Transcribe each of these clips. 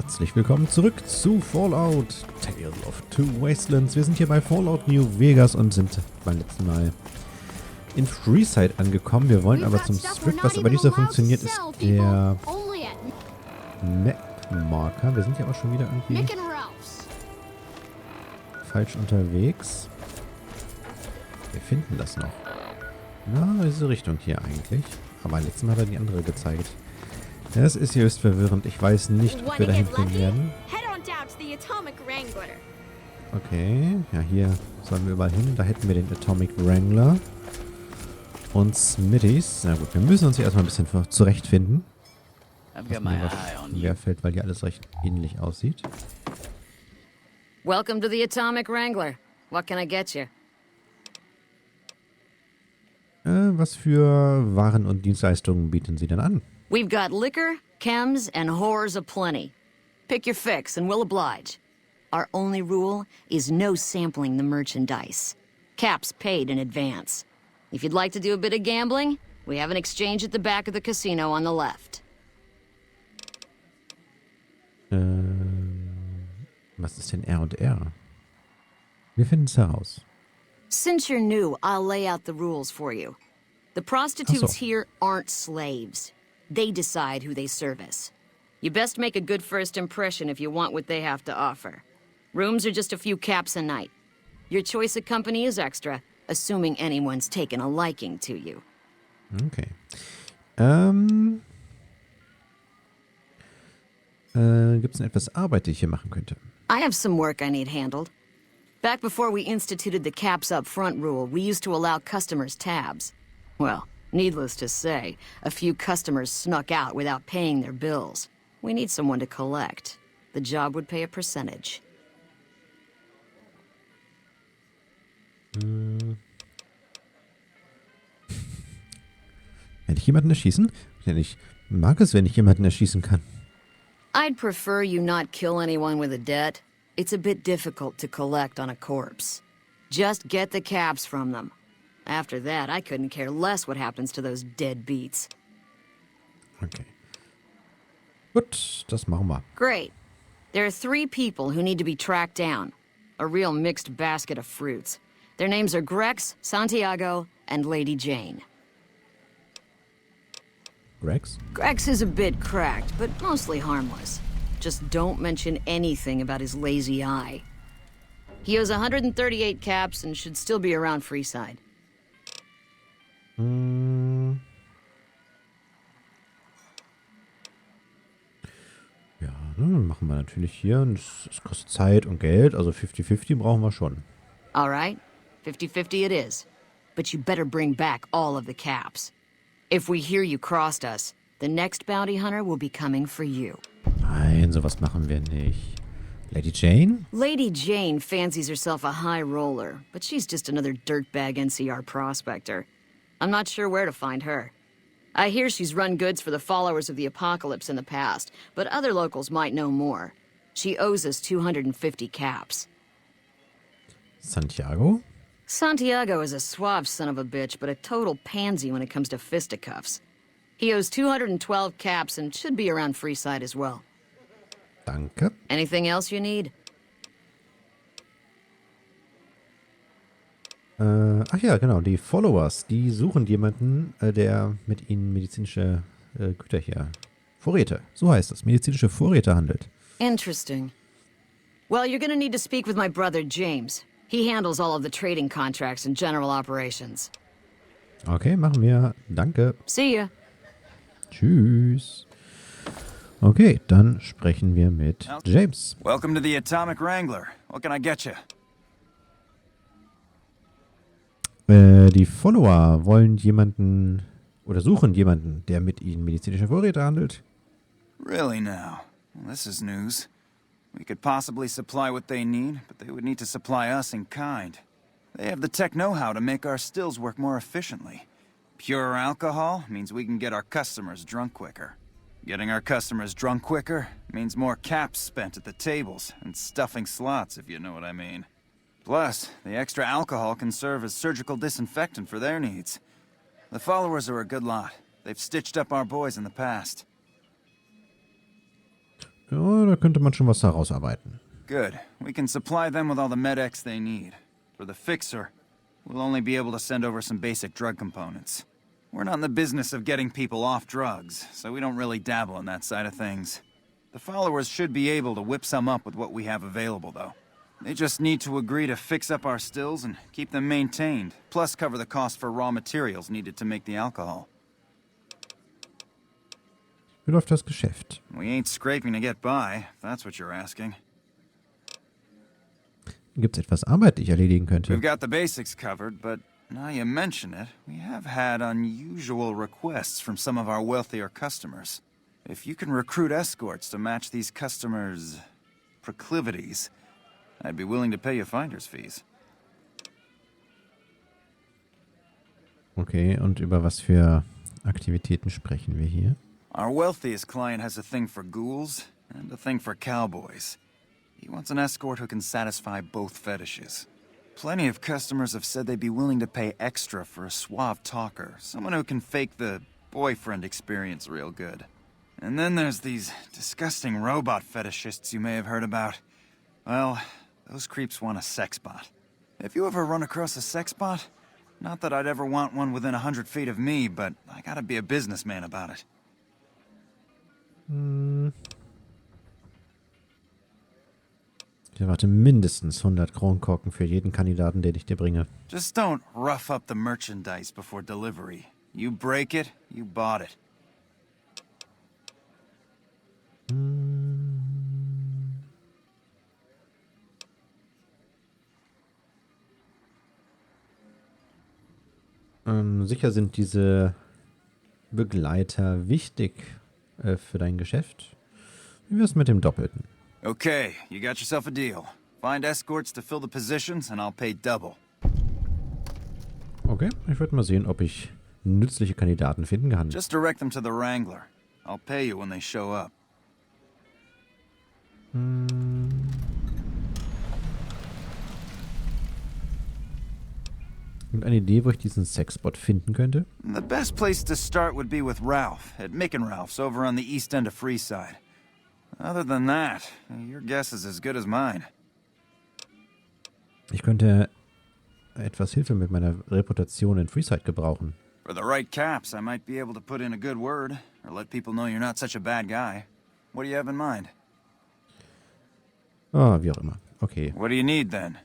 Herzlich willkommen zurück zu Fallout Tales of Two Wastelands. Wir sind hier bei Fallout New Vegas und sind beim letzten Mal in Freeside angekommen. Wir wollen aber zum Strip, was aber nicht so funktioniert, ist der Map-Marker. Wir sind ja aber schon wieder irgendwie falsch unterwegs. Wir finden das noch. Na, diese Richtung hier eigentlich. Aber letztes Mal hat er die andere gezeigt. Das ist höchst verwirrend. Ich weiß nicht, ob wir dahin gehen werden. Okay, ja, hier sollen wir überall hin. Da hätten wir den Atomic Wrangler. Und Smithies. Na gut, wir müssen uns hier erstmal ein bisschen zurechtfinden. Schwerfällt, weil hier alles recht ähnlich aussieht. Welcome to the Atomic Wrangler. What can I get you? Was für Waren und Dienstleistungen bieten Sie denn an? We've got liquor, chems, and whores aplenty. Pick your fix and we'll oblige. Our only rule is no sampling the merchandise. Caps paid in advance. If you'd like to do a bit of gambling, we have an exchange at the back of the casino on the left. Was ist denn R und R? Wir finden es heraus. Since you're new, I'll lay out the rules for you. The prostitutes here aren't slaves. They decide who they service. You best make a good first impression if you want what they have to offer. Rooms are just a few caps a night. Your choice of company is extra, assuming anyone's taken a liking to you. Okay. Gibt's denn etwas Arbeit, die ich hier machen könnte? I have some work I need handled. Back before we instituted the caps up front rule, we used to allow customers tabs. Well, needless to say, a few customers snuck out without paying their bills. We need someone to collect. The job would pay a percentage. Kann ich jemanden erschießen? Ich mag es, wenn ich jemanden erschießen kann. I'd prefer you not kill anyone with a debt. It's a bit difficult to collect on a corpse. Just get the caps from them. After that, I couldn't care less what happens to those deadbeats. Okay. Gut, das machen wir. Great. There are 3 people who need to be tracked down. A real mixed basket of fruits. Their names are Grex, Santiago, and Lady Jane. Grex? Grex is a bit cracked, but mostly harmless. Just don't mention anything about his lazy eye. He owes 138 caps and should still be around Freeside. Ja, machen wir natürlich hier. Es kostet Zeit und Geld, also 50-50 brauchen wir schon. All right, 50-50 it is. But you better bring back all of the caps. If we hear you crossed us, the next bounty hunter will be coming for you. Nein, sowas machen wir nicht. Lady Jane? Lady Jane fancies herself a high roller, but she's just another dirtbag NCR prospector. I'm not sure where to find her. I hear she's run goods for the followers of the apocalypse in the past, but other locals might know more. She owes us 250 caps. Santiago? Santiago is a suave son of a bitch, but a total pansy when it comes to fisticuffs. He owes 212 caps and should be around Freeside as well. Danke. Anything else you need? Ach ja, genau, die Followers, die suchen jemanden, der mit ihnen medizinische Güter hier, Vorräte, so heißt es, medizinische Vorräte handelt. Interesting. Well, you're gonna need to speak with my brother James. He handles all of the trading contracts and general operations. Okay, machen wir. Danke. See ya. Tschüss. Okay, dann sprechen wir mit James. Welcome to the Atomic Wrangler. What can I get you? Die Follower wollen jemanden oder suchen jemanden, der mit ihnen medizinische Vorräte handelt. Really now? Well, this is news. We could possibly supply what they need, but they would need to supply us in kind. They have the tech know-how to make our stills work more efficiently. Pure alcohol means we can get our customers drunk quicker. Getting our customers drunk quicker means more caps spent at the tables and stuffing slots, if you know what I mean. Plus, the extra alcohol can serve as surgical disinfectant for their needs. The followers are a good lot. They've stitched up our boys in the past. Ja, da könnte man schon was herausarbeiten. Good. We can supply them with all the medics they need. For the fixer, we'll only be able to send over some basic drug components. We're not in the business of getting people off drugs, so we don't really dabble in that side of things. The followers should be able to whip some up with what we have available, though. They just need to agree to fix up our stills and keep them maintained, plus cover the cost for raw materials needed to make the alcohol. Wie läuft das Geschäft? We ain't scraping to get by, if that's what you're asking. Gibt es etwas Arbeit, die ich erledigen könnte? We've got the basics covered, but now you mention it, we have had unusual requests from some of our wealthier customers. If you can recruit escorts to match these customers' proclivities, I'd be willing to pay you finder's fees. Okay, und über was für Aktivitäten sprechen wir hier? Our wealthiest client has a thing for ghouls and a thing for cowboys. He wants an escort who can satisfy both fetishes. Plenty of customers have said they'd be willing to pay extra for a suave talker, someone who can fake the boyfriend experience real good. And then there's these disgusting robot fetishists you may have heard about. Well, those creeps want a sex bot. If you ever run across a sex bot, not that I'd ever want one within 100 feet of me, but I gotta be a businessman about it. Ich erwarte mindestens 100 Kronkorken für jeden Kandidaten, den ich dir bringe. Just don't rough up the merchandise before delivery. You break it, you bought it. Sicher sind diese Begleiter wichtig für dein Geschäft. Wie wär's mit dem Doppelten? Okay, you got yourself a deal. Find escorts to fill the positions and I'll pay double. Okay, ich werde mal sehen, ob ich nützliche Kandidaten finden kann. Just direct them to the Wrangler. I'll pay you when they show up. Und eine Idee, wo ich diesen Sexbot finden könnte? The best place to start would be with Ralph, at Mick and Ralph's over on the east end of Freeside. Other than that, your guess is as good as mine. Ich könnte etwas Hilfe mit meiner Reputation in Freeside gebrauchen. For the right caps, I might be able to put in a good word, or let people know you're not such a bad guy. What do you have in mind? Ah, wie auch immer. Okay. What do you need then?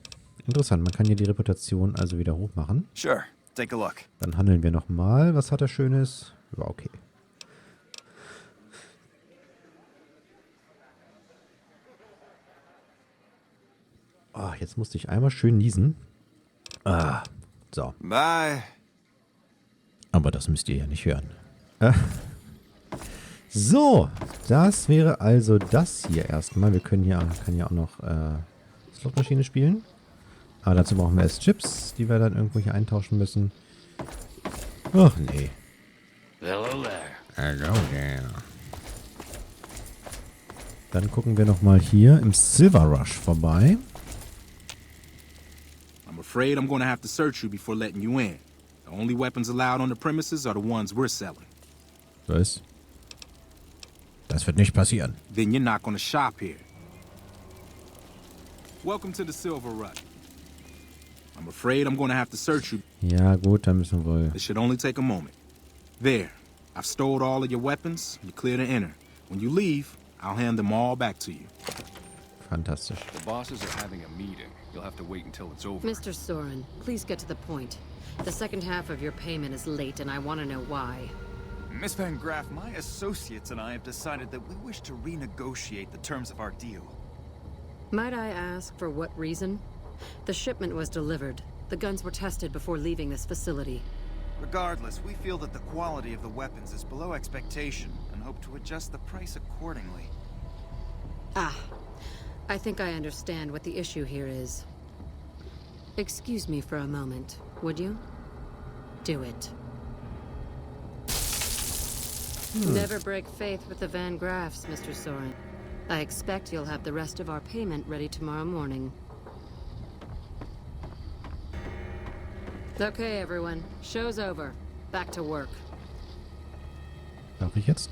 Interessant, man kann hier die Reputation also wieder hoch machen. Sure, take a look. Dann handeln wir nochmal. Was hat er Schönes? Ja, okay. Oh, jetzt musste ich einmal schön niesen. Ah, so. Bye. Aber das müsst ihr ja nicht hören. So, das wäre also das hier erstmal. Wir können hier, kann hier auch noch Slotmaschine spielen. Aber dazu brauchen wir erst Chips, die wir dann irgendwo hier eintauschen müssen. Ach nee. Hello there. Hello there. Dann gucken wir nochmal hier im Silver Rush vorbei. I'm afraid I'm going to have to search you before letting you in. The only weapons allowed on the premises are the ones we're selling. Was? Das wird nicht passieren. Then you're not going to shop here. Welcome to the Silver Rush. I'm afraid I'm going to have to search you. Ja gut, dann müssen wir wohl... It should only take a moment. There. I've stowed all of your weapons. You're clear to enter. When you leave, I'll hand them all back to you. Fantastisch. The bosses are having a meeting. You'll have to wait until it's over. Mr. Soren, please get to the point. The second half of your payment is late, and I want to know why. Miss Van Graff, my associates and I have decided that we wish to renegotiate the terms of our deal. Might I ask for what reason? The shipment was delivered. The guns were tested before leaving this facility. Regardless, we feel that the quality of the weapons is below expectation and hope to adjust the price accordingly. Ah, I think I understand what the issue here is. Excuse me for a moment, would you? Do it. Never break faith with the Van Graffs, Mr. Soren. I expect you'll have the rest of our payment ready tomorrow morning. Okay, everyone. Show's over. Back to work. Darf ich jetzt?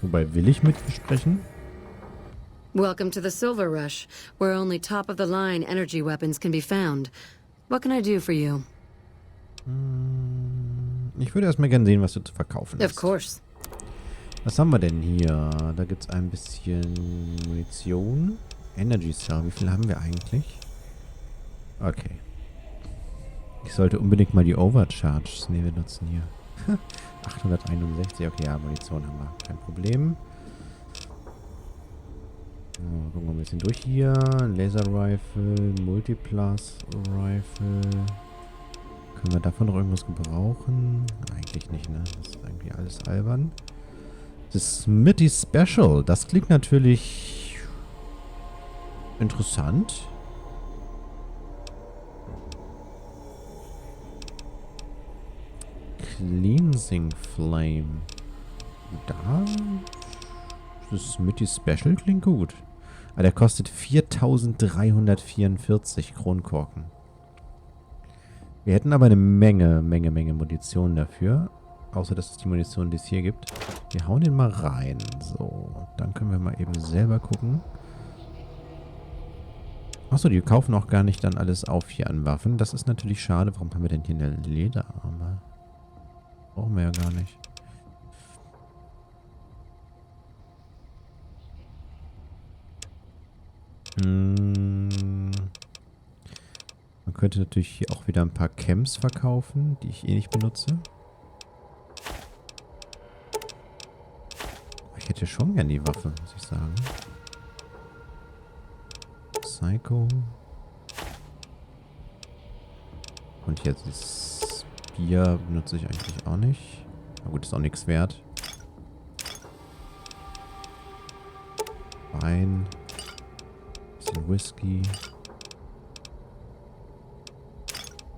Wobei, will ich mit ihm sprechen? Welcome to the Silver Rush, where only top-of-the-line energy weapons can be found. What can I do for you? Ich würde erstmal gerne sehen, was du zu verkaufen hast. Of course. Was haben wir denn hier? Da gibt es ein bisschen Munition. Energy Cell, wie viel haben wir eigentlich? Okay. Ich sollte unbedingt mal die Overcharges benutzen hier. 861, okay, ja, Munition haben wir. Kein Problem. So, gucken wir ein bisschen durch hier. Laser Rifle, Multiplus Rifle. Können wir davon noch irgendwas gebrauchen? Eigentlich nicht, ne? Das ist irgendwie alles albern. Das Smithy Special, das klingt natürlich interessant. Cleansing Flame. Da. Das Smithy Special klingt gut. Aber der kostet 4.344 Kronkorken. Wir hätten aber eine Menge Munition dafür. Außer, dass es die Munition, die es hier gibt. Wir hauen den mal rein. So, dann können wir mal eben selber gucken. Achso, die kaufen auch gar nicht dann alles auf hier an Waffen. Das ist natürlich schade. Warum haben wir denn hier eine Lederarme? Brauchen wir ja gar nicht. Man könnte natürlich hier auch wieder ein paar Camps verkaufen, die ich eh nicht benutze. Ich hätte schon gern die Waffe, muss ich sagen. Psycho. Und hier das Bier benutze ich eigentlich auch nicht. Na gut, ist auch nichts wert. Wein. Bisschen Whisky.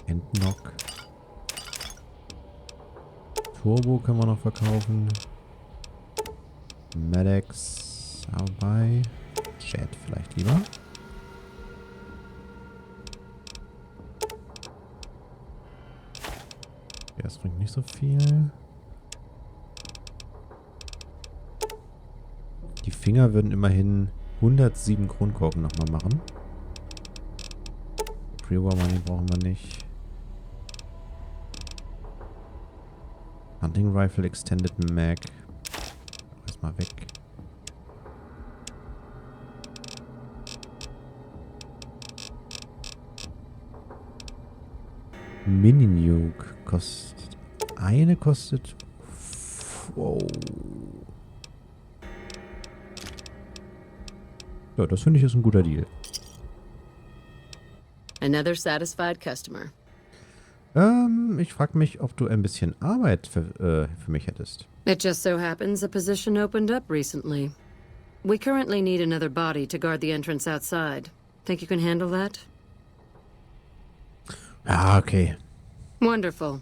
Endnock. Turbo können wir noch verkaufen. Medex. Dabei. Jet vielleicht lieber. Ja, das bringt nicht so viel. Die Finger würden immerhin 107 Kronkorken nochmal machen. Pre-War Money brauchen wir nicht. Hunting Rifle Extended Mag. Erstmal weg. Mini-Nuke kostet... Eine kostet... Wow. Ja, das finde ich ist ein guter Deal. Another satisfied customer. Ich frage mich, ob du ein bisschen Arbeit für mich hättest. It just so happens a position opened up recently. We currently need another body to guard the entrance outside. Think you can handle that? Ah, okay. Wonderful.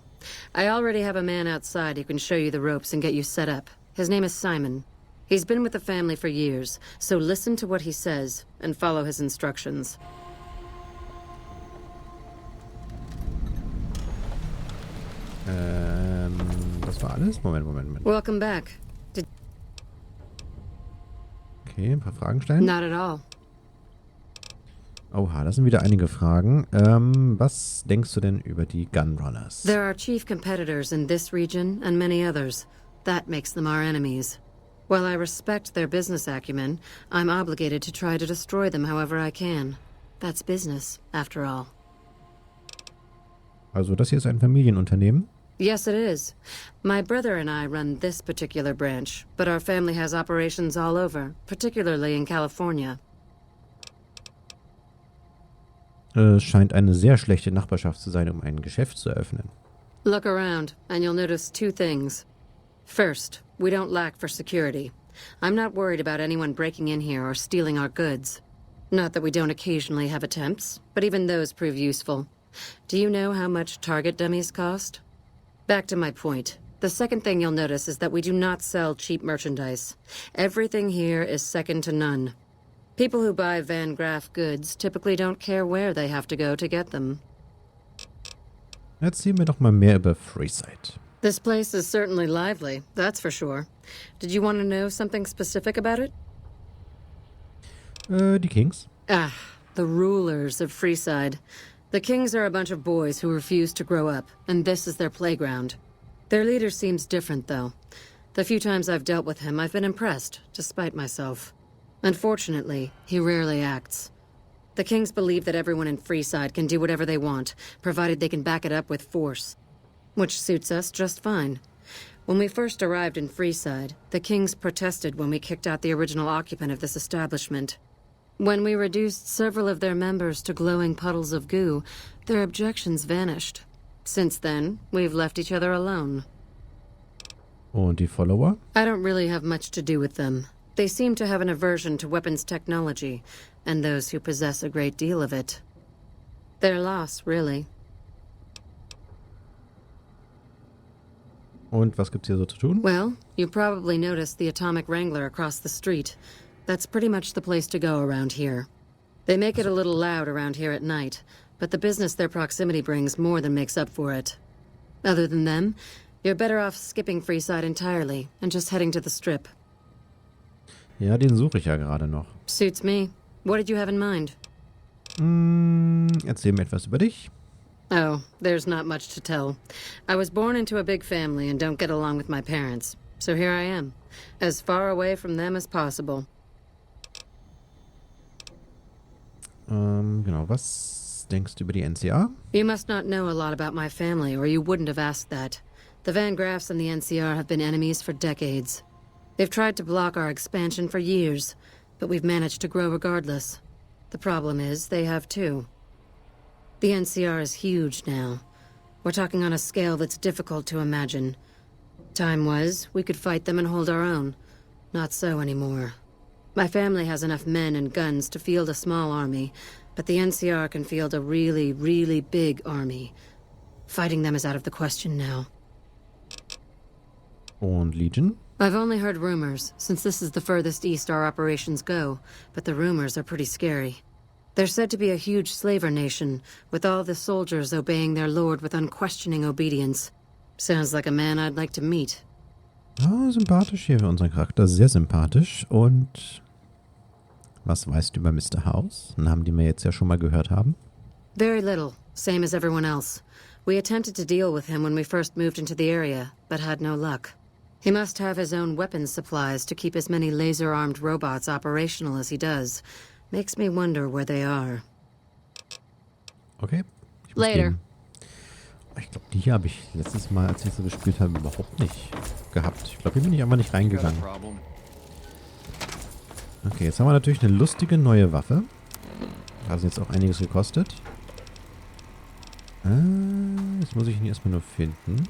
I already have a man outside who can show you the ropes and get you set up. His name is Simon. He's been with the family for years, so listen to what he says and follow his instructions. Das war alles? Moment. Welcome back. Okay, ein paar Fragen stellen. Not at all. Oha, das sind wieder einige Fragen. Was denkst du denn über die Gunrunners? There are chief competitors in this region and many others. That makes them our enemies. While I respect their business acumen, I'm obligated to try to destroy them however I can. That's business, after all. Also das hier ist ein Familienunternehmen? Yes, it is. My brother and I run this particular branch, but our family has operations all over, particularly in California. Es scheint eine sehr schlechte Nachbarschaft zu sein, um ein Geschäft zu eröffnen. Look around, and you'll notice two things. First, we don't lack for security. I'm not worried about anyone breaking in here or stealing our goods. Not that we don't occasionally have attempts, but even those prove useful. Do you know how much target dummies cost? Back to my point. The second thing you'll notice is that we do not sell cheap merchandise. Everything here is second to none. People who buy Van Graff goods typically don't care where they have to go to get them. Erzähl mir doch mal mehr über Freeside. This place is certainly lively, that's for sure. Did you want to know something specific about it? Die Kings. Ah, the rulers of Freeside. The Kings are a bunch of boys who refuse to grow up, and this is their playground. Their leader seems different, though. The few times I've dealt with him, I've been impressed, despite myself. Unfortunately, he rarely acts. The Kings believe that everyone in Freeside can do whatever they want, provided they can back it up with force. Which suits us just fine. When we first arrived in Freeside, the Kings protested when we kicked out the original occupant of this establishment. When we reduced several of their members to glowing puddles of goo, their objections vanished. Since then, we've left each other alone. Und die Follower? I don't really have much to do with them. They seem to have an aversion to weapons technology, and those who possess a great deal of it. Their loss, really. Und was gibt's hier so zu tun? Well, you probably noticed the Atomic Wrangler across the street. That's pretty much the place to go around here. They make it a little loud around here at night, but the business their proximity brings more than makes up for it. Other than them, you're better off skipping Freeside entirely and just heading to the Strip. Ja, den suche ich ja gerade noch. Suits me. What did you have in mind? Erzähl mir etwas über dich. Oh, there's not much to tell. I was born into a big family and don't get along with my parents. So here I am, as far away from them as possible. Genau, was denkst du über die NCR? You must not know a lot about my family, or you wouldn't have asked that. The Van Graffs and the NCR have been enemies for decades. They've tried to block our expansion for years, but we've managed to grow regardless. The problem is, they have too. The NCR is huge now. We're talking on a scale that's difficult to imagine. Time was, we could fight them and hold our own. Not so anymore. My family has enough men and guns to field a small army, but the NCR can field a really, really big army. Fighting them is out of the question now. Und Legion? I've only heard rumors, since this is the furthest east our operations go, but the rumors are pretty scary. They're said to be a huge slaver nation, with all the soldiers obeying their lord with unquestioning obedience. Sounds like a man I'd like to meet. Ah, sympathisch hier für unseren Charakter. Sehr sympathisch. Und was weißt du über Mr. House? Einen Namen, den wir jetzt ja schon mal gehört haben. Very little, same as everyone else. We attempted to deal with him when we first moved into the area, but had no luck. He must have his own weapons supplies to keep as many laser-armed robots operational as he does. Makes me wonder where they are. Okay. Ich muss Later. gehen. Ich glaube, die hier habe ich letztes Mal, als ich so gespielt habe, überhaupt nicht gehabt. Ich glaube, hier bin ich einfach nicht reingegangen. Okay, jetzt haben wir natürlich eine lustige neue Waffe. Also jetzt auch einiges gekostet. Jetzt muss ich ihn erstmal nur finden.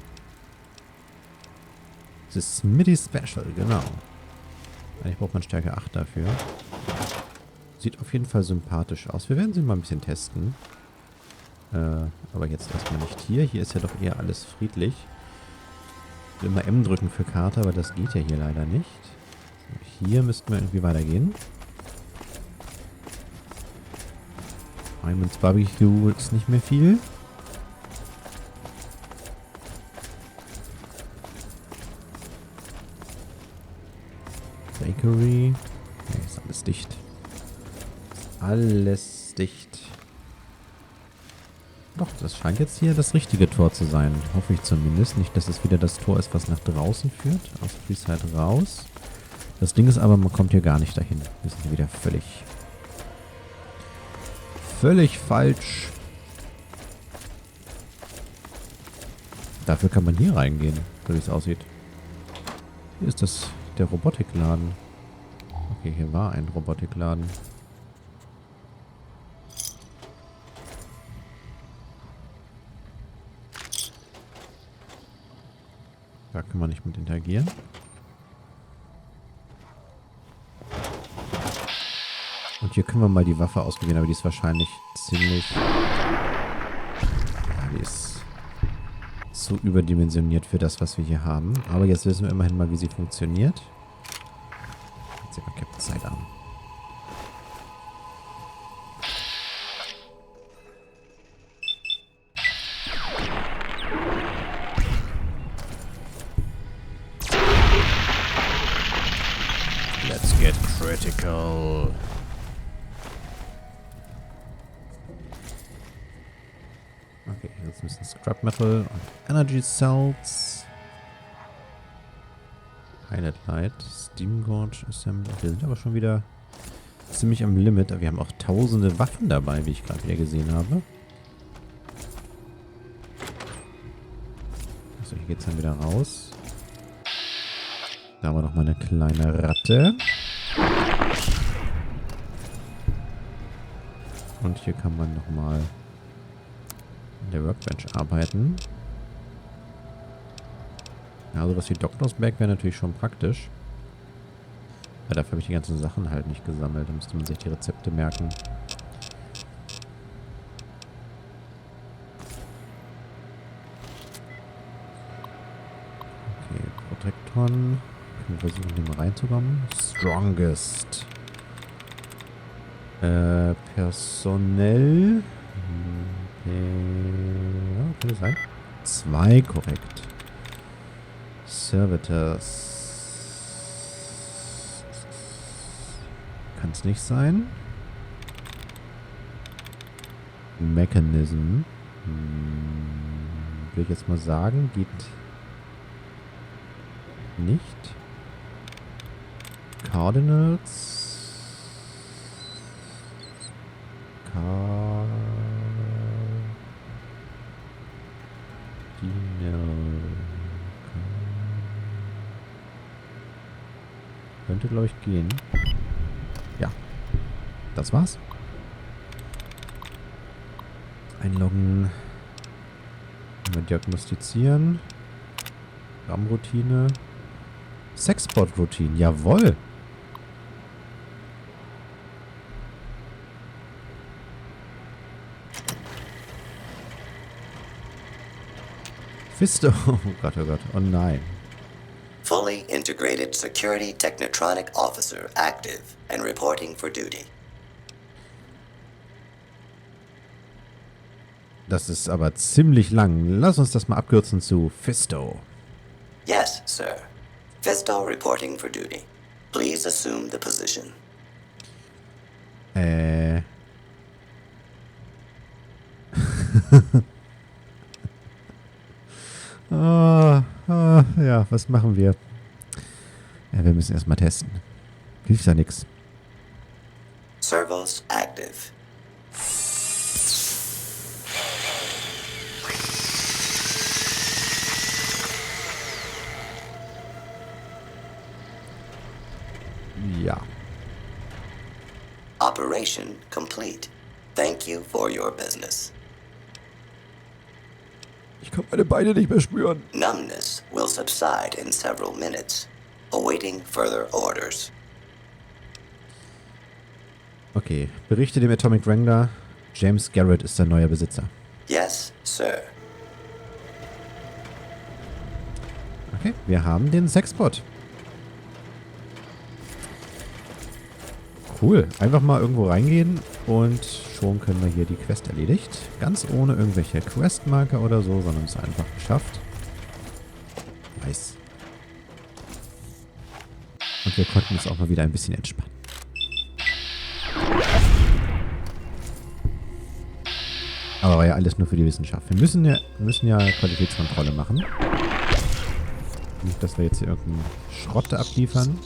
Das ist Smitty Special, genau. Eigentlich braucht man Stärke 8 dafür. Sieht auf jeden Fall sympathisch aus. Wir werden sie mal ein bisschen testen. Aber jetzt erstmal nicht hier. Hier ist ja doch eher alles friedlich. Ich will immer M drücken für Karte, aber das geht ja hier leider nicht. Hier müssten wir irgendwie weitergehen. Hyman's Barbecue ist nicht mehr viel. Bakery. Nee, ist alles dicht. Ist alles dicht. Doch, das scheint jetzt hier das richtige Tor zu sein. Hoffe ich zumindest. Nicht, dass es wieder das Tor ist, was nach draußen führt. Aus Freeside raus. Das Ding ist aber, man kommt hier gar nicht dahin. Wir sind hier wieder völlig falsch. Dafür kann man hier reingehen, so wie es aussieht. Hier ist das der Robotikladen. Okay, hier war ein Robotikladen. Da kann man nicht mit interagieren. Und hier können wir mal die Waffe ausprobieren, aber die ist wahrscheinlich ziemlich... Ja, die ist so überdimensioniert für das, was wir hier haben. Aber jetzt wissen wir immerhin mal, wie sie funktioniert. Jetzt sehen wir Captain Side an. Let's get critical. ein bisschen Scrap Metal und Energy Cells. Highlight Light, Steam Gorge Assembly. Wir sind aber schon wieder ziemlich am Limit. Wir haben auch tausende Waffen dabei, wie ich gerade wieder gesehen habe. Achso, hier geht's dann wieder raus. Da haben wir noch mal eine kleine Ratte. Und hier kann man noch mal in der Workbench arbeiten. Ja, sowas wie Doctor's Bag wäre natürlich schon praktisch. Aber dafür habe ich die ganzen Sachen halt nicht gesammelt. Da müsste man sich die Rezepte merken. Okay, Protektoren. Wir versuchen, hier mal reinzukommen. Strongest. Personell. Ja, kann das sein? 2, korrekt. Servitors. Kann es nicht sein. Mechanism. Will ich jetzt mal sagen, geht nicht. Cardinals. Könnte, glaube ich, gehen. Ja. Das war's. Einloggen. Mal diagnostizieren. RAM-Routine. Sexport-Routine. Jawohl. Fisto. Oh Gott, oh Gott. Oh nein. Fully integrated security technotronic officer active and reporting for duty. Das ist aber ziemlich lang. Lass uns das mal abkürzen zu Fisto. Yes, sir. Fisto reporting for duty. Please assume the position. Ja, was machen wir? Ja, wir müssen erstmal testen. Hilft ja nichts. Servos active. Ja. Operation complete. Thank you for your business. Ich kann meine Beine nicht mehr spüren. Numbness will subside in several minutes. Awaiting further orders. Okay, berichte dem Atomic Wrangler. James Garrett ist der neue Besitzer. Yes, sir. Okay, wir haben den Sexbot. Cool. Einfach mal irgendwo reingehen und schon können wir hier die Quest erledigt. Ganz ohne irgendwelche Questmarker oder so, sondern es einfach geschafft. Nice. Und wir konnten uns auch mal wieder ein bisschen entspannen. Aber war ja alles nur für die Wissenschaft. Wir müssen ja Qualitätskontrolle machen. Nicht, dass wir jetzt hier irgendeinen Schrott abliefern.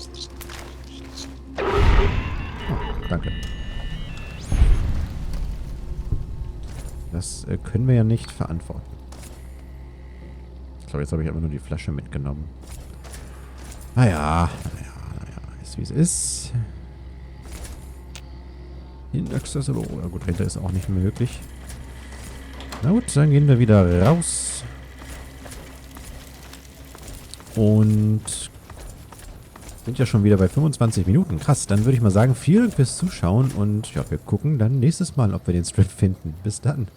Danke. Das können wir ja nicht verantworten. Ich glaube, jetzt habe ich aber nur die Flasche mitgenommen. Naja, ist wie es ist. Inaccessible. Oh, gut, dahinter ist auch nicht möglich. Na gut, dann gehen wir wieder raus. Und sind ja schon wieder bei 25 Minuten. Krass, dann würde ich mal sagen, vielen Dank fürs Zuschauen und ja, wir gucken dann nächstes Mal, ob wir den Strip finden. Bis dann.